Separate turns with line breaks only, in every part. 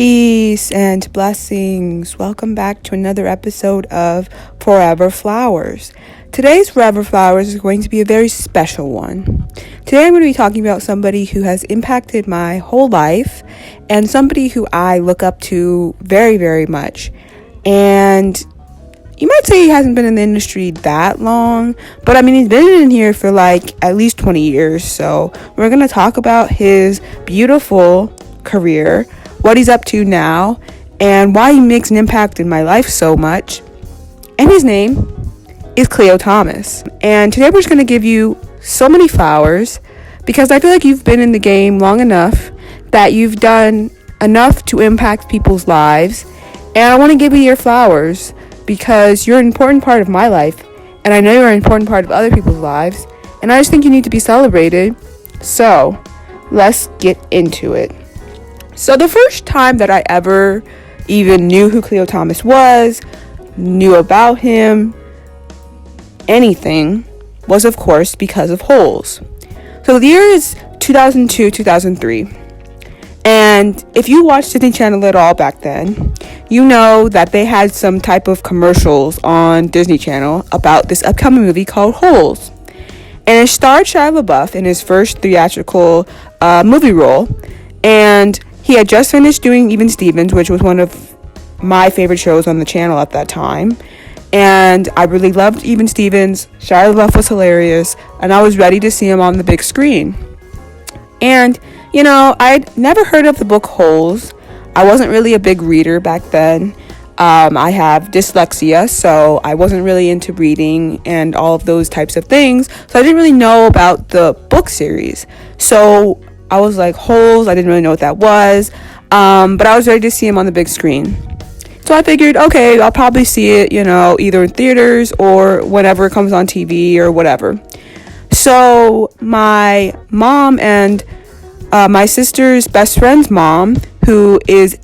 Peace and blessings. Welcome back to another episode of Forever Flowers. Today's Forever Flowers is going to be a very special one. Today I'm going to be talking about somebody who has impacted my whole life and somebody who I look up to very, very much. And you might say he hasn't been in the industry that long, but I mean, he's been in here for like at least 20 years. So we're going to talk about his beautiful career, what he's up to now, and why he makes an impact in my life so much. And his name is Khleo Thomas. And today we're just going to give you so many flowers because I feel like you've been in the game long enough that you've done enough to impact people's lives. And I want to give you your flowers because you're an important part of my life, and I know you're an important part of other people's lives, and I just think you need to be celebrated. So let's get into it. So the first time that I ever even knew who Khleo Thomas was, knew about him, anything, was of course because of Holes. So the year is 2002-2003. And if you watched Disney Channel at all back then, you know that they had some type of commercials on Disney Channel about this upcoming movie called Holes. And it starred Shia LaBeouf in his first theatrical movie role. And he had just finished doing Even Stevens, which was one of my favorite shows on the channel at that time. And I really loved Even Stevens. Shia LaBeouf was hilarious. And I was ready to see him on the big screen. And, you know, I'd never heard of the book Holes. I wasn't really a big reader back then. I have dyslexia, so I wasn't really into reading and all of those types of things. So I didn't really know about the book series. So I was like, Holes, I didn't really know what that was. But I was ready to see him on the big screen. So I figured, okay, I'll probably see it, you know, either in theaters or whenever it comes on TV or whatever. So my mom and my sister's best friend's mom, who is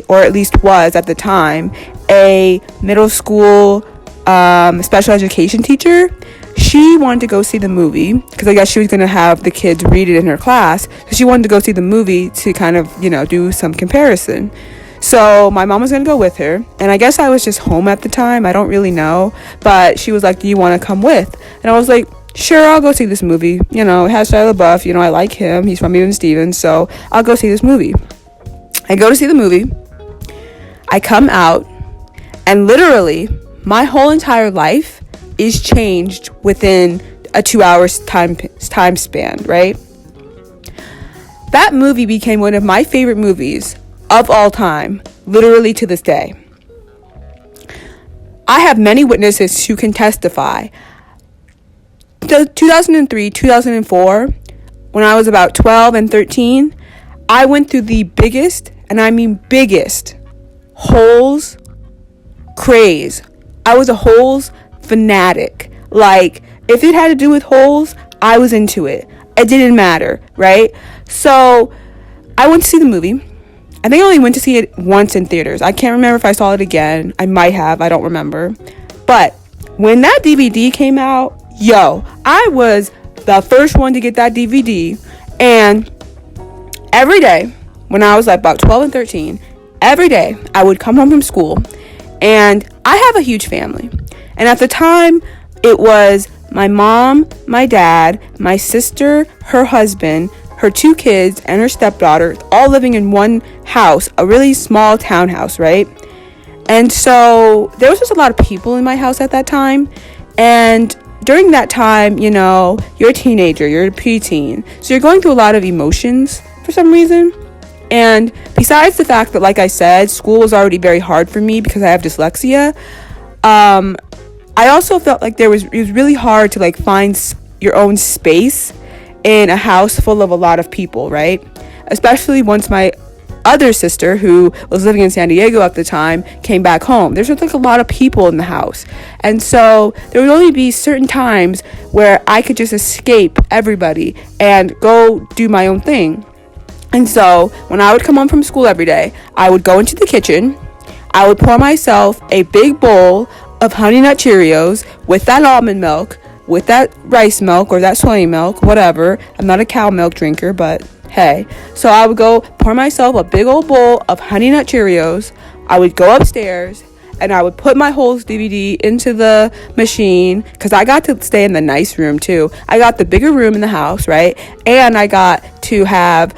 or at least was at the time, a middle school special education teacher, she wanted to go see the movie because I guess she was going to have the kids read it in her class. So she wanted to go see the movie to kind of, you know, do some comparison. So my mom was going to go with her. And I guess I was just home at the time. I don't really know. But she was like, do you want to come with? And I was like, sure, I'll go see this movie. You know, it has Shia LaBeouf. You know, I like him. He's from Even Stevens. So I'll go see this movie. I go to see the movie. I come out. And literally, my whole entire life is changed within a 2 hours time span, right? That movie became one of my favorite movies of all time, literally to this day. I have many witnesses who can testify. 2003, 2004, when I was about 12 and 13, I went through the biggest, and I mean biggest, Holes craze. I was a Holes fanatic. Like, if it had to do with Holes, I was into it. It didn't matter, right? So I went to see the movie. I think I only went to see it once in theaters. I can't remember if I saw it again. I might have. I don't remember. But when that DVD came out, I was the first one to get that DVD. And every day, when I was like about 12 and 13, every day I would come home from school. And I have a huge family. And at the time, it was my mom, my dad, my sister, her husband, her two kids, and her stepdaughter, all living in one house, a really small townhouse, right? And so there was just a lot of people in my house at that time. And during that time, you know, you're a teenager, you're a preteen. So you're going through a lot of emotions for some reason. And besides the fact that, like I said, school was already very hard for me because I have dyslexia, I also felt like it was really hard to like find your own space in a house full of a lot of people, right? Especially once my other sister, who was living in San Diego at the time, came back home. There's just like a lot of people in the house. And so there would only be certain times where I could just escape everybody and go do my own thing. And so when I would come home from school every day, I would go into the kitchen. I would pour myself a big bowl of Honey Nut Cheerios with that almond milk with that rice milk or that soy milk, whatever. I'm not a cow milk drinker, but hey. So I would go pour myself a big old bowl of Honey Nut Cheerios. I would go upstairs and I would put my Holes DVD into the machine, because I got to stay in the nice room too. I got the bigger room in the house, right? And I got to have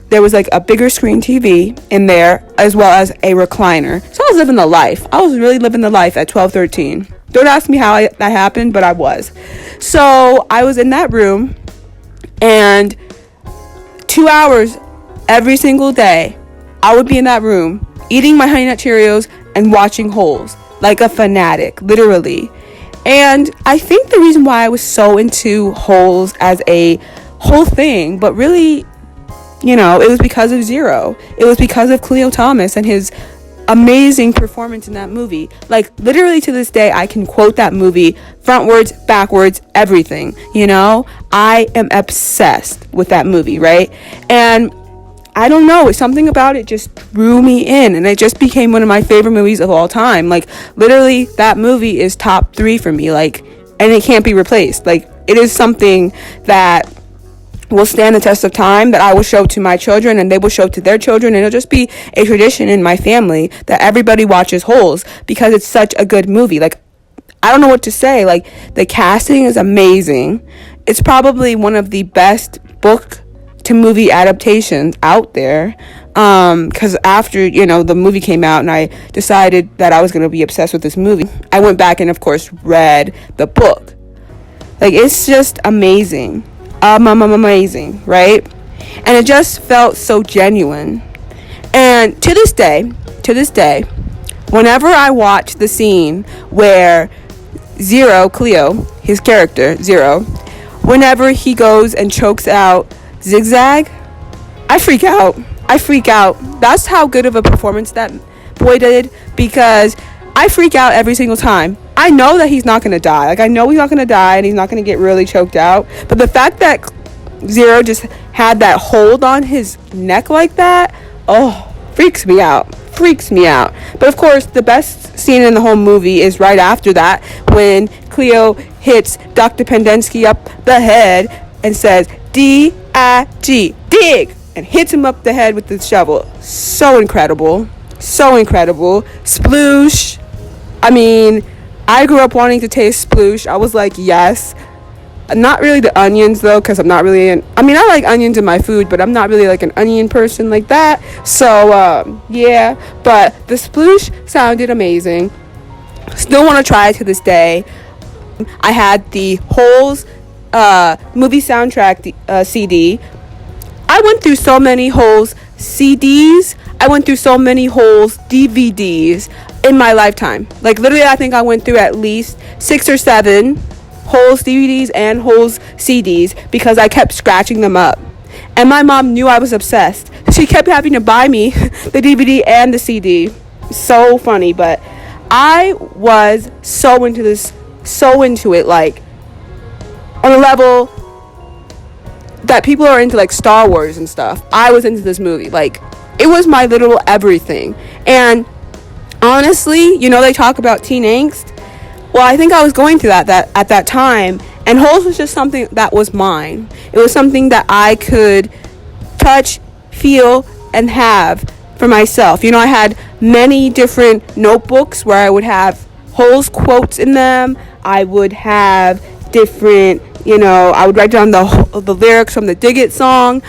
there was like a bigger screen TV in there, as well as a recliner. So I was living the life. I was really living the life at 12, 13. Don't ask me how that happened, but I was. So I was in that room, and 2 hours every single day, I would be in that room eating my Honey Nut Cheerios and watching Holes like a fanatic, literally. And I think the reason why I was so into Holes as a whole thing, but really, you know, it was because of Zero. It was because of Khleo Thomas and his amazing performance in that movie. Like, literally to this day, I can quote that movie frontwards, backwards, everything. You know, I am obsessed with that movie, right? And I don't know, something about it just drew me in, and it just became one of my favorite movies of all time. Like, literally, that movie is top 3 for me, like, and it can't be replaced. Like, it is something that will stand the test of time, that I will show to my children and they will show to their children, and it'll just be a tradition in my family that everybody watches Holes, because it's such a good movie. Like, I don't know what to say. Like, the casting is amazing. It's probably one of the best book to movie adaptations out there, because after, you know, the movie came out and I decided that I was going to be obsessed with this movie, I went back and of course read the book. Like, it's just amazing. Amazing, right? And it just felt so genuine. And to this day, whenever I watch the scene where Zero, Khleo, his character Zero, whenever he goes and chokes out Zigzag, I freak out. That's how good of a performance that boy did, because I freak out every single time. I know that he's not going to die. Like, I know he's not going to die and he's not going to get really choked out. But the fact that Zero just had that hold on his neck like that, oh, freaks me out. But of course, the best scene in the whole movie is right after that, when Khleo hits Dr. Pendensky up the head and says, D-I-G, dig, and hits him up the head with the shovel. So incredible. Sploosh. I mean, I grew up wanting to taste sploosh. I was like, yes. Not really the onions, though, because I'm not really I like onions in my food, but I'm not really like an onion person like that. So, yeah. But the sploosh sounded amazing. Still want to try it to this day. I had the Holes movie soundtrack CD. I went through so many Holes CDs. I went through so many Holes DVDs in my lifetime. Like, literally, I think I went through at least 6 or 7 Holes DVDs and Holes CDs, because I kept scratching them up. And my mom knew I was obsessed. She kept having to buy me the DVD and the CD. So funny, but I was so into this, so into it, like, on a level that people are into, like, Star Wars and stuff. I was into this movie. Like, it was my little everything. And honestly, you know, they talk about teen angst. Well, I think I was going through that at that time, and Holes was just something that was mine. It was something that I could touch, feel, and have for myself. You know, I had many different notebooks where I would have Holes quotes in them. I would have different, you know, I would write down the lyrics from the Dig It song.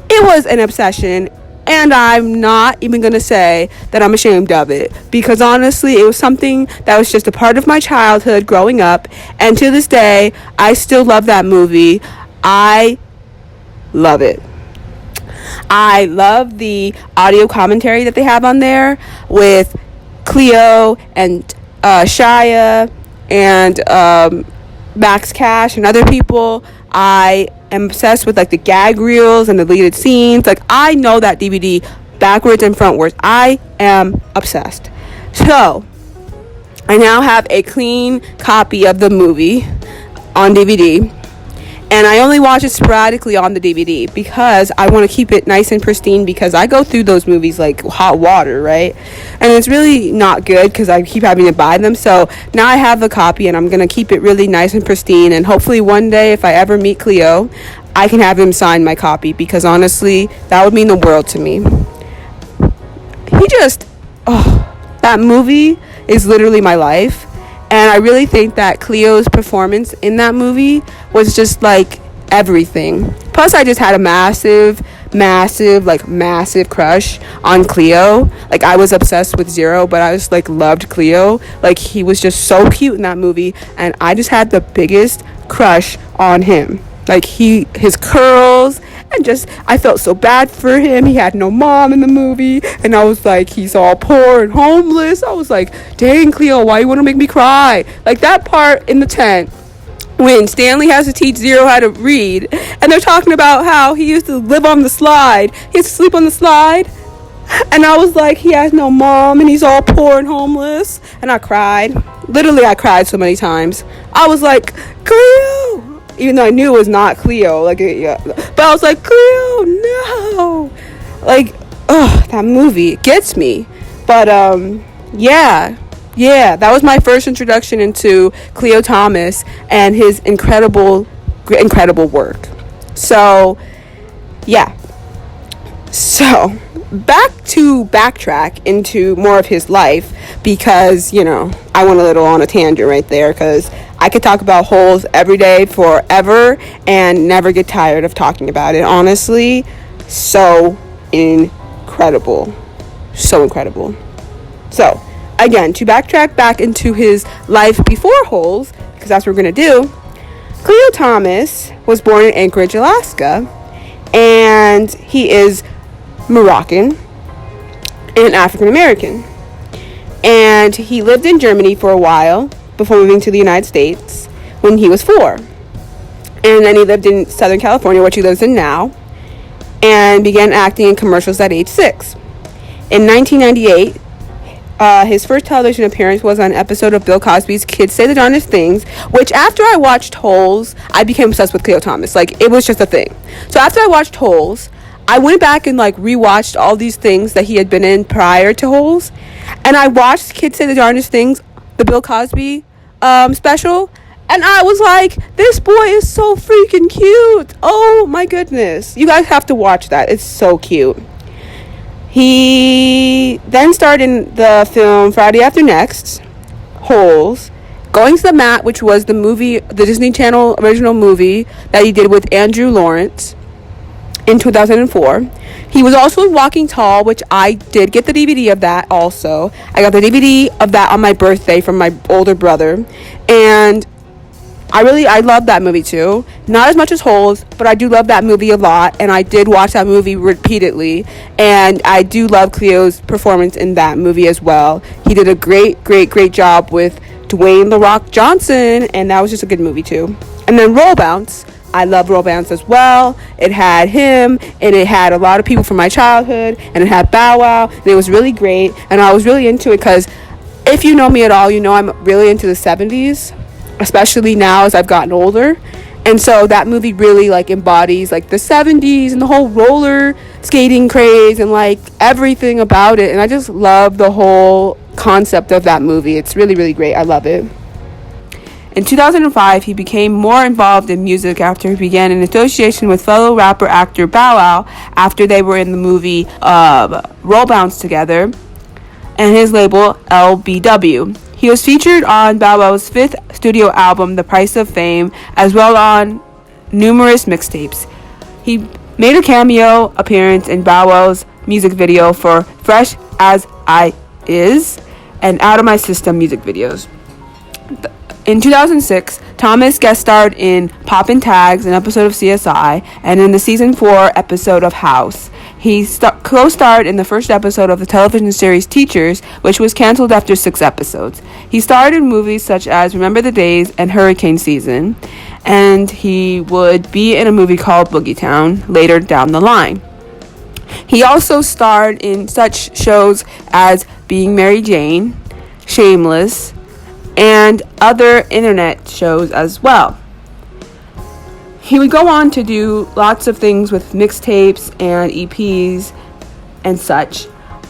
It was an obsession. And I'm not even going to say that I'm ashamed of it, because honestly, it was something that was just a part of my childhood growing up. And to this day, I still love that movie. I love it. I love the audio commentary that they have on there with Khleo and Shia and Max Cash and other people. I am obsessed with, like, the gag reels and the deleted scenes. Like, I know that DVD backwards and frontwards. I am obsessed. So, I now have a clean copy of the movie on DVD. And I only watch it sporadically on the DVD because I want to keep it nice and pristine, because I go through those movies like hot water, right? And it's really not good because I keep having to buy them. So now I have the copy, and I'm going to keep it really nice and pristine. And hopefully one day, if I ever meet Khleo, I can have him sign my copy, because honestly, that would mean the world to me. That movie is literally my life. And I really think that Kleo's performance in that movie was just like everything. Plus, I just had a massive crush on Khleo. Like, I was obsessed with Zero, but I just like loved Khleo. Like, he was just so cute in that movie, and I just had the biggest crush on him. Like, his curls, and just, I felt so bad for him. He had no mom in the movie, and I was like, he's all poor and homeless. I was like, dang, Khleo, why you want to make me cry? Like, that part in the tent when Stanley has to teach Zero how to read, and they're talking about how he used to live on the slide. He used to sleep on the slide. And I was like, he has no mom, and he's all poor and homeless. And I cried. Literally, I cried so many times. I was like, Khleo! Even though I knew it was not Khleo, but I was like, Khleo, no, that movie gets me. But yeah, that was my first introduction into Khleo Thomas and his incredible work. So yeah, so backtrack into more of his life, because I went a little on a tangent right there, because I could talk about Holes every day forever and never get tired of talking about it. Honestly, so incredible. So again, to backtrack back into his life before Holes, because that's what we're going to do. Khleo Thomas was born in Anchorage, Alaska, and he is Moroccan and African American. And he lived in Germany for a while before moving to the United States when he was 4. And then he lived in Southern California, which he lives in now, and began acting in commercials at age 6. In 1998, his first television appearance was on an episode of Bill Cosby's Kids Say the Darndest Things, which after I watched Holes, I became obsessed with Khleo Thomas. Like, it was just a thing. So after I watched Holes, I went back and rewatched all these things that he had been in prior to Holes, and I watched Kids Say the Darndest Things, the Bill Cosby special, and I was like, this boy is so freaking cute. Oh my goodness, you guys have to watch that. It's so cute. He then starred in the film Friday After Next, Holes, Going to the Mat, which was the Disney Channel original movie that he did with Andrew Lawrence in 2004. He was also in Walking Tall, which I did get the DVD of that also. I got the DVD of that on my birthday from my older brother. And I love that movie too. Not as much as Holes, but I do love that movie a lot. And I did watch that movie repeatedly. And I do love Kleo's performance in that movie as well. He did a great job with Dwayne "The Rock" Johnson. And that was just a good movie too. And then Roll Bounce. I love Roll Bounce as well. It had him, and it had a lot of people from my childhood, and it had Bow Wow, and it was really great, and I was really into it because if you know me at all, you know I'm really into the 70s, especially now as I've gotten older, and so that movie really embodies the 70s and the whole roller skating craze and everything about it, and I just love the whole concept of that movie. It's really, really great. I love it. In 2005, he became more involved in music after he began an association with fellow rapper-actor Bow Wow after they were in the movie Roll Bounce together, and his label LBW. He was featured on Bow Wow's 5th studio album, The Price of Fame, as well on numerous mixtapes. He made a cameo appearance in Bow Wow's music video for Fresh As I Is and Out of My System music videos. In 2006, Thomas guest starred in Poppin' Tags, an episode of CSI, and in the season 4 episode of House. He co-starred in the first episode of the television series Teachers, which was canceled after 6 episodes. He starred in movies such as Remember the Days and Hurricane Season, and he would be in a movie called Boogie Town later down the line. He also starred in such shows as Being Mary Jane, Shameless, and other internet shows as well. He would go on to do lots of things with mixtapes and EPs and such.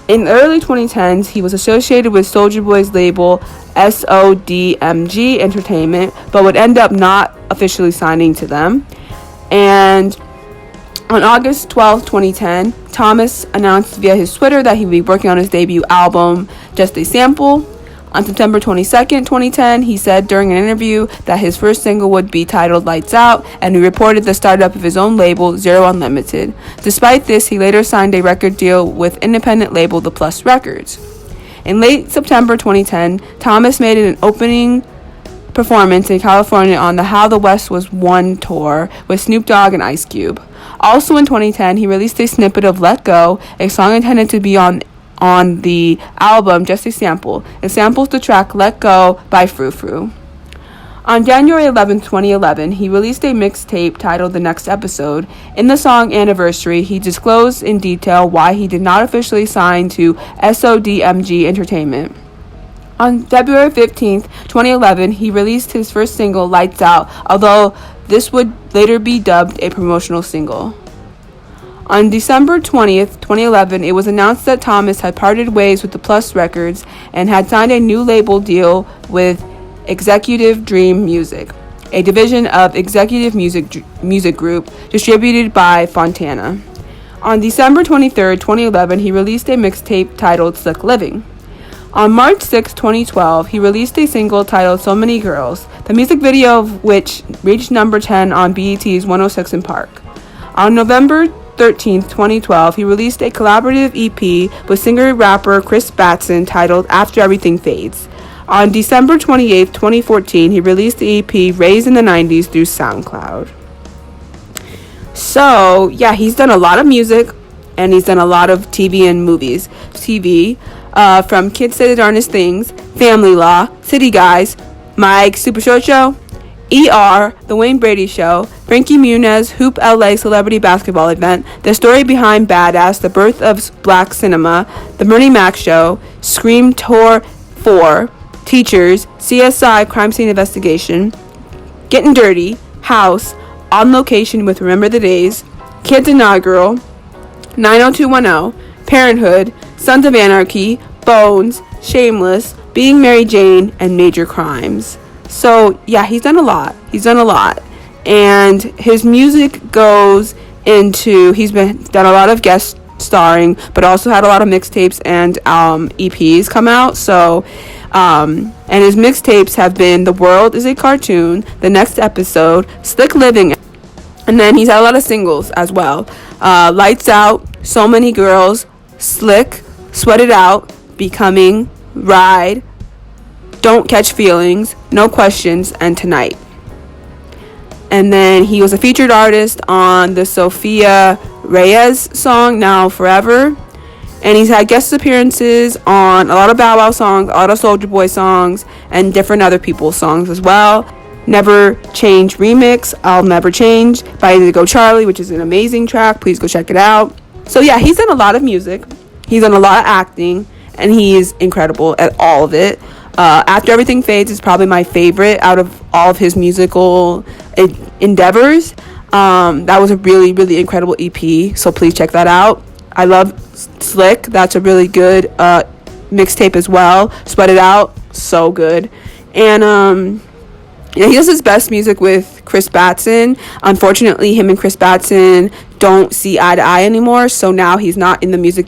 In the early 2010s, he was associated with Soulja Boy's label SODMG Entertainment, but would end up not officially signing to them. And on August 12, 2010, Thomas announced via his Twitter that he would be working on his debut album, Just a Sample. On September 22nd, 2010, he said during an interview that his first single would be titled Lights Out, and he reported the startup of his own label, Zero Unlimited. Despite this, he later signed a record deal with independent label The Plus Records. In late September 2010, Thomas made an opening performance in California on the How the West Was Won tour with Snoop Dogg and Ice Cube. Also in 2010, he released a snippet of Let Go, a song intended to be on the album Just a Sample. It samples the track Let Go by Frou Frou. On January 11, 2011, he released a mixtape titled The Next Episode. In the song Anniversary, he disclosed in detail why he did not officially sign to SODMG Entertainment. On February 15, 2011, he released his first single, Lights Out, although this would later be dubbed a promotional single. On December 20th, 2011, it was announced that Thomas had parted ways with the Plus Records and had signed a new label deal with Executive Dream Music, a division of Executive Music Group distributed by Fontana. On December 23rd, 2011, he released a mixtape titled Slick Living. On March 6, 2012, he released a single titled So Many Girls, the music video of which reached number 10 on BET's 106 in Park. On November 13, 2012, he released a collaborative EP with singer-rapper Chris Batson titled After Everything Fades. On December 28, 2014, he released the EP Raised in the 90s through SoundCloud. So, yeah, he's done a lot of music, and he's done a lot of TV and movies. From Kids Say the Darndest Things, Family Law, City Guys, Mike Super Short Show, ER, The Wayne Brady Show, Frankie Muniz, Hoop LA Celebrity Basketball Event, The Story Behind Badass, The Birth of Black Cinema, The Bernie Mac Show, Scream Tour 4, Teachers, CSI Crime Scene Investigation, Getting Dirty, House, On Location with Remember the Days, Kids Inaugural, 90210, Parenthood, Sons of Anarchy, Bones, Shameless, Being Mary Jane, and Major Crimes. So, yeah, he's done a lot. And his music goes into, done a lot of guest starring, but also had a lot of mixtapes and EPs come out. So, and his mixtapes have been The World is a Cartoon, The Next Episode, Slick Living, and then he's had a lot of singles as well. Lights Out, So Many Girls, Slick, Sweat It Out, Becoming, Ride, Don't Catch Feelings, No Questions, and Tonight. And then he was a featured artist on the Sophia Reyes song Now Forever. And he's had guest appearances on a lot of Bow Wow songs, a lot of Soulja Boy songs, and different other people's songs as well. Never Change remix, I'll Never Change by Indigo Charlie, which is an amazing track. Please go check it out. So yeah, he's done a lot of music. He's done a lot of acting, and he is incredible at all of it. After Everything Fades is probably my favorite out of all of his musical endeavors. That was a really, really incredible EP, so please check that out. I love Slick. That's a really good mixtape as well. Sweat It Out, so good. And he does his best music with Chris Batson. Unfortunately, him and Chris Batson don't see eye to eye anymore, so now he's not in the music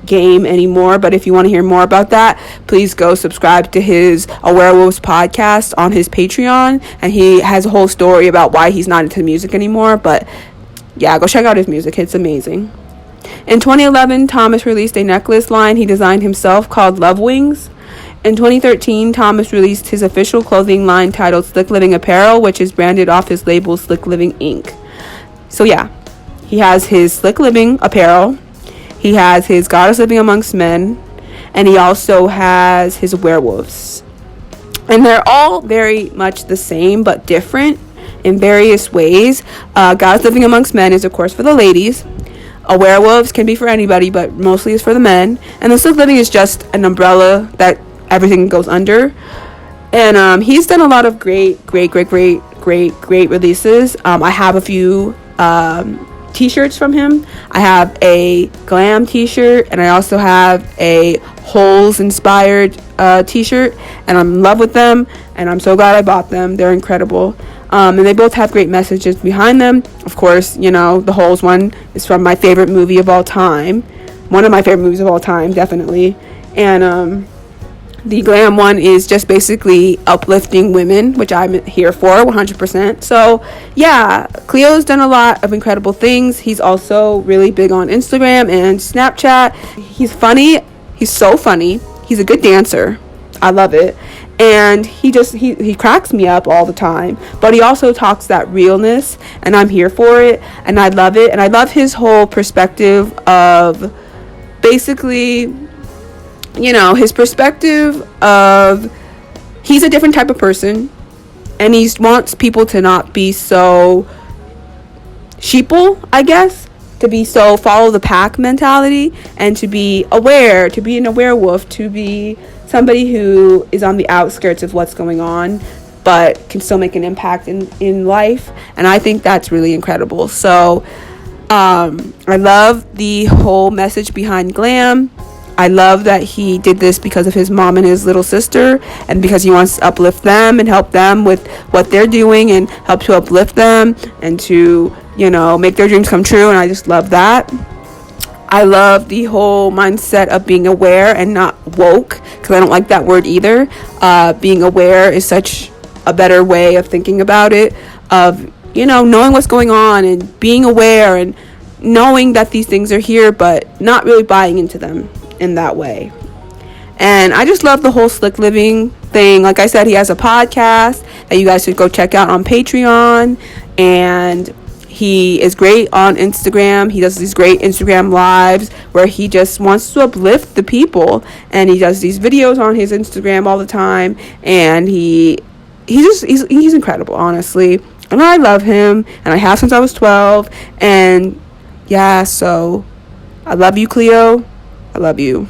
game anymore. But if you want to hear more about that, please go subscribe to his A Werewolves podcast on his Patreon, and he has a whole story about why he's not into music anymore. But yeah, go check out his music. It's amazing. In 2011, Thomas released a necklace line he designed himself called LIVNG. In 2013, Thomas released his official clothing line titled Slick Living Apparel, which is branded off his label Slick Living Inc. So yeah, he has his Slick Living Apparel, he has his Goddess Living Amongst Men, and he also has his Werewolves. And they're all very much the same, but different in various ways. Goddess Living Amongst Men is, of course, for the ladies. A Werewolves can be for anybody, but mostly is for the men. And the Slick Living is just an umbrella that everything goes under. And he's done a lot of great great releases. I have a few t-shirts from him. I have a glam t-shirt, and I also have a holes inspired t-shirt, and I'm in love with them, and I'm so glad I bought them. They're incredible. And they both have great messages behind them. Of course, you know, the holes one is from my favorite movie of all time. One of my favorite movies of all time, definitely. And the glam one is just basically uplifting women, which I'm here for 100%. So yeah, Khleo done a lot of incredible things. He's also really big on Instagram and Snapchat. He's funny. He's so funny. He's a good dancer. I love it. And he cracks me up all the time. But he also talks that realness, and I'm here for it, and I love it. And I love his whole perspective of basically, you know, his perspective of he's a different type of person, and he wants people to not be so sheeple, I guess, to be so follow the pack mentality, and to be aware, to be in a werewolf, to be somebody who is on the outskirts of what's going on but can still make an impact in life. And I think that's really incredible. So I love the whole message behind glam. I love that he did this because of his mom and his little sister, and because he wants to uplift them and help them with what they're doing, and help to uplift them and to, you know, make their dreams come true. And I just love that. I love the whole mindset of being aware and not woke, because I don't like that word either. Being aware is such a better way of thinking about it, of, you know, knowing what's going on and being aware and knowing that these things are here, but not really buying into them in that way. And I just love the whole slick living thing. Like I said, he has a podcast that you guys should go check out on Patreon, and he is great on Instagram. He does these great Instagram lives where he just wants to uplift the people, and he does these videos on his Instagram all the time, and he's incredible, honestly. And I love him, and I have since I was 12. And yeah, so I love you, Khleo. I love you.